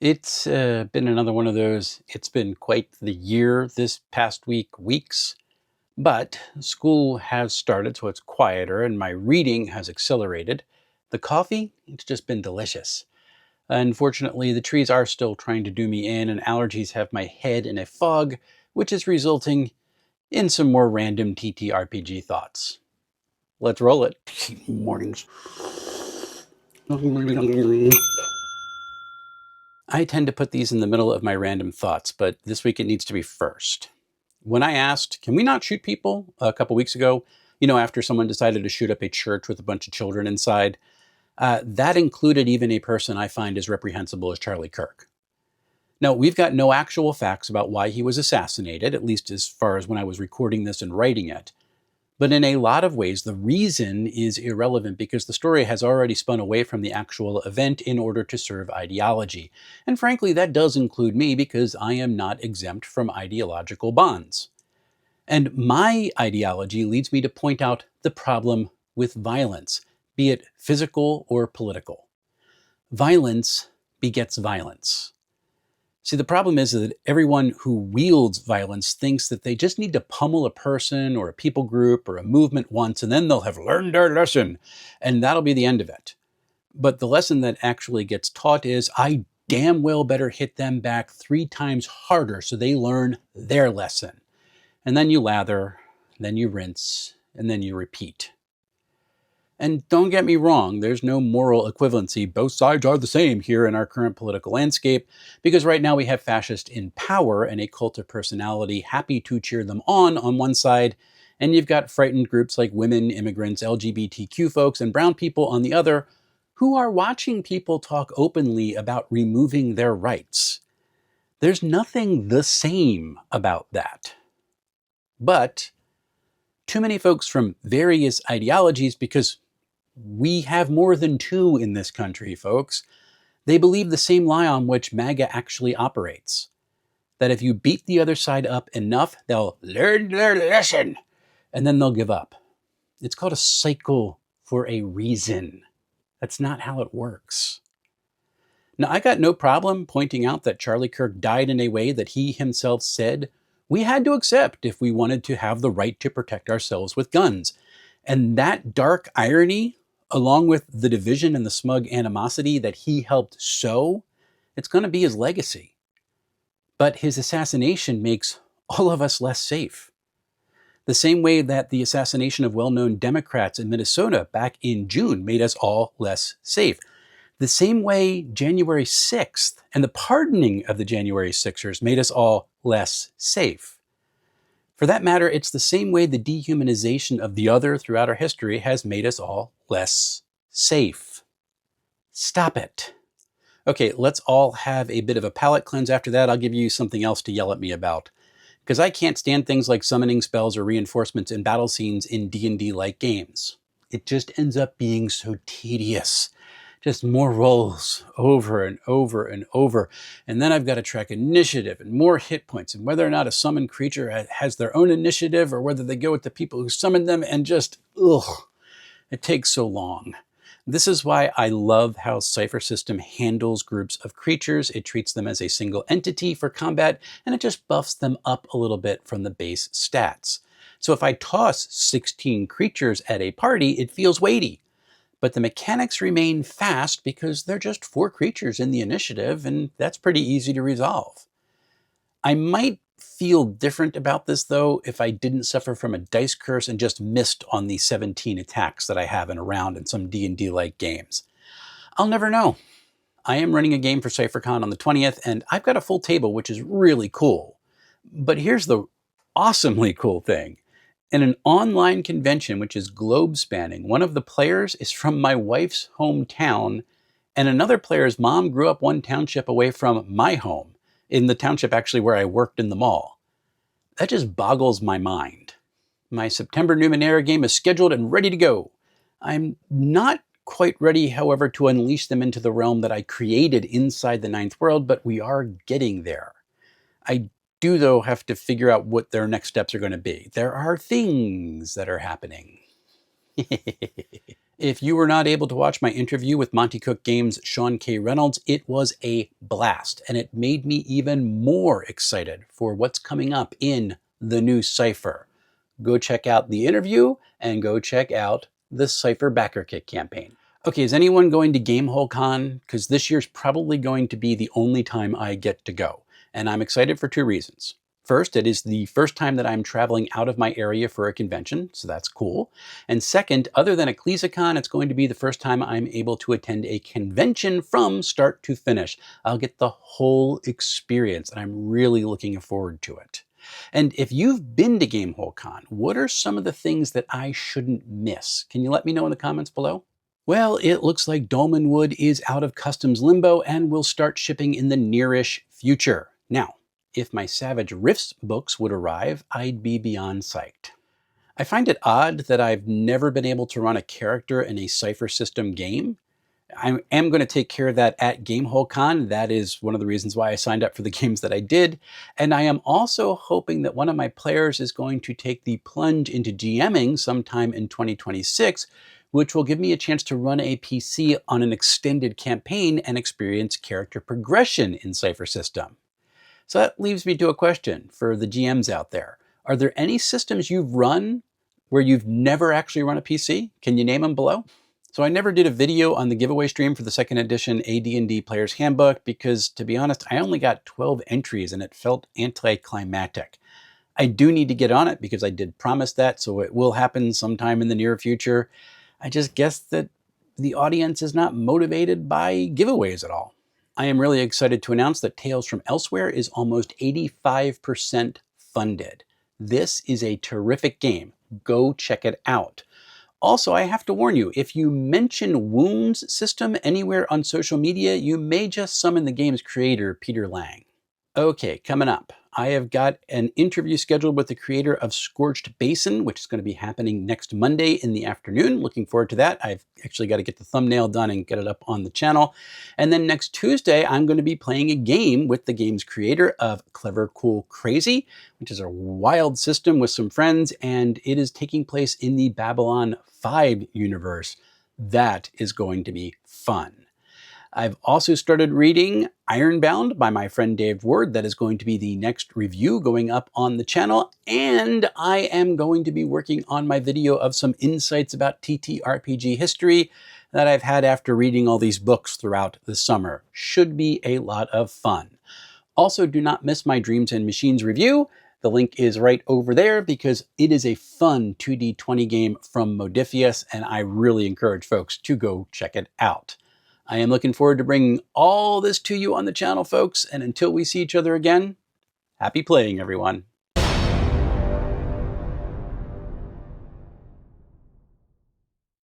It's been another one of those, it's been quite the year this past weeks, but school has started, so it's quieter, and my reading has accelerated. The coffee, it's just been delicious. Unfortunately, the trees are still trying to do me in, and allergies have my head in a fog, which is resulting in some more random TTRPG thoughts. Let's roll it. Mornings. I tend to put these in the middle of my random thoughts, but this week it needs to be first. When I asked, can we not shoot people a couple weeks ago, after someone decided to shoot up a church with a bunch of children inside, that included even a person I find as reprehensible as Charlie Kirk. Now, we've got no actual facts about why he was assassinated, at least as far as when I was recording this and writing it. But in a lot of ways, the reason is irrelevant because the story has already spun away from the actual event in order to serve ideology. And frankly, that does include me because I am not exempt from ideological bonds. And my ideology leads me to point out the problem with violence, be it physical or political. Violence begets violence. See, the problem is that everyone who wields violence thinks that they just need to pummel a person or a people group or a movement once, and then they'll have learned their lesson, and that'll be the end of it. But the lesson that actually gets taught is, I damn well better hit them back 3 times harder so they learn their lesson. And then you lather, then you rinse, and then you repeat. And don't get me wrong, there's no moral equivalency. Both sides are the same here in our current political landscape, because right now we have fascists in power and a cult of personality happy to cheer them on one side, and you've got frightened groups like women, immigrants, LGBTQ folks, and brown people on the other, who are watching people talk openly about removing their rights. There's nothing the same about that. But too many folks from various ideologies, because we have more than 2 in this country, folks. They believe the same lie on which MAGA actually operates. That if you beat the other side up enough, they'll learn their lesson, and then they'll give up. It's called a cycle for a reason. That's not how it works. Now, I got no problem pointing out that Charlie Kirk died in a way that he himself said we had to accept if we wanted to have the right to protect ourselves with guns. And that dark irony, along with the division and the smug animosity that he helped sow, it's going to be his legacy. But his assassination makes all of us less safe. The same way that the assassination of well-known Democrats in Minnesota back in June made us all less safe. The same way January 6th and the pardoning of the January 6ers made us all less safe. For that matter, it's the same way the dehumanization of the other throughout our history has made us all less safe. Stop it. Okay, let's all have a bit of a palate cleanse after that. I'll give you something else to yell at me about. Because I can't stand things like summoning spells or reinforcements in battle scenes in D&D-like games. It just ends up being so tedious. Just more rolls over and over and over. And then I've got to track initiative and more hit points and whether or not a summoned creature has their own initiative or whether they go with the people who summoned them, and just, it takes so long. This is why I love how Cipher system handles groups of creatures. It treats them as a single entity for combat, and it just buffs them up a little bit from the base stats. So if I toss 16 creatures at a party, it feels weighty. But the mechanics remain fast because they're just 4 creatures in the initiative, and that's pretty easy to resolve. I might feel different about this, though, if I didn't suffer from a dice curse and just missed on the 17 attacks that I have in a round in some D&D-like games. I'll never know. I am running a game for CypherCon on the 20th, and I've got a full table, which is really cool. But here's the awesomely cool thing. In an online convention, which is globe spanning, one of the players is from my wife's hometown, and another player's mom grew up one township away from my home, in the township actually where I worked in the mall. That just boggles my mind. My September Numenera game is scheduled and ready to go. I'm not quite ready, however, to unleash them into the realm that I created inside the Ninth World, but we are getting there. I do, though, have to figure out what their next steps are going to be. There are things that are happening. If you were not able to watch my interview with Monty Cook Games' Sean K. Reynolds, it was a blast, and it made me even more excited for what's coming up in the new Cipher. Go check out the interview and go check out the Cipher Backer Kit campaign. Okay, is anyone going to Gamehole Con? Because this year's probably going to be the only time I get to go, and I'm excited for two reasons. First, it is the first time that I'm traveling out of my area for a convention, so that's cool. And second, other than EcclesiaCon, it's going to be the first time I'm able to attend a convention from start to finish. I'll get the whole experience, and I'm really looking forward to it. And if you've been to Gamehole Con, what are some of the things that I shouldn't miss? Can you let me know in the comments below? Well, it looks like Dolmenwood is out of customs limbo and will start shipping in the nearish future. Now, if my Savage Rifts books would arrive, I'd be beyond psyched. I find it odd that I've never been able to run a character in a Cipher system game. I am going to take care of that at Gamehole Con. That is one of the reasons why I signed up for the games that I did. And I am also hoping that one of my players is going to take the plunge into GMing sometime in 2026, which will give me a chance to run a PC on an extended campaign and experience character progression in Cipher System. So that leaves me to a question for the GMs out there. Are there any systems you've run where you've never actually run a PC? Can you name them below? So I never did a video on the giveaway stream for the second edition AD&D Player's Handbook because, to be honest, I only got 12 entries and it felt anticlimactic. I do need to get on it because I did promise that, so it will happen sometime in the near future. I just guess that the audience is not motivated by giveaways at all. I am really excited to announce that Tales from Elsewhere is almost 85% funded. This is a terrific game. Go check it out. Also, I have to warn you, if you mention Wounds system anywhere on social media, you may just summon the game's creator, Peter Lang. Okay, coming up, I have got an interview scheduled with the creator of Scorched Basin, which is going to be happening next Monday in the afternoon. Looking forward to that. I've actually got to get the thumbnail done and get it up on the channel. And then next Tuesday, I'm going to be playing a game with the game's creator of Clever, Cool, Crazy, which is a wild system with some friends, and it is taking place in the Babylon 5 universe. That is going to be fun. I've also started reading Ironbound by my friend Dave Ward. That is going to be the next review going up on the channel. And I am going to be working on my video of some insights about TTRPG history that I've had after reading all these books throughout the summer. Should be a lot of fun. Also, do not miss my Dreams and Machines review. The link is right over there because it is a fun 2D20 game from Modiphius, and I really encourage folks to go check it out. I am looking forward to bringing all this to you on the channel, folks, and until we see each other again, happy playing, everyone.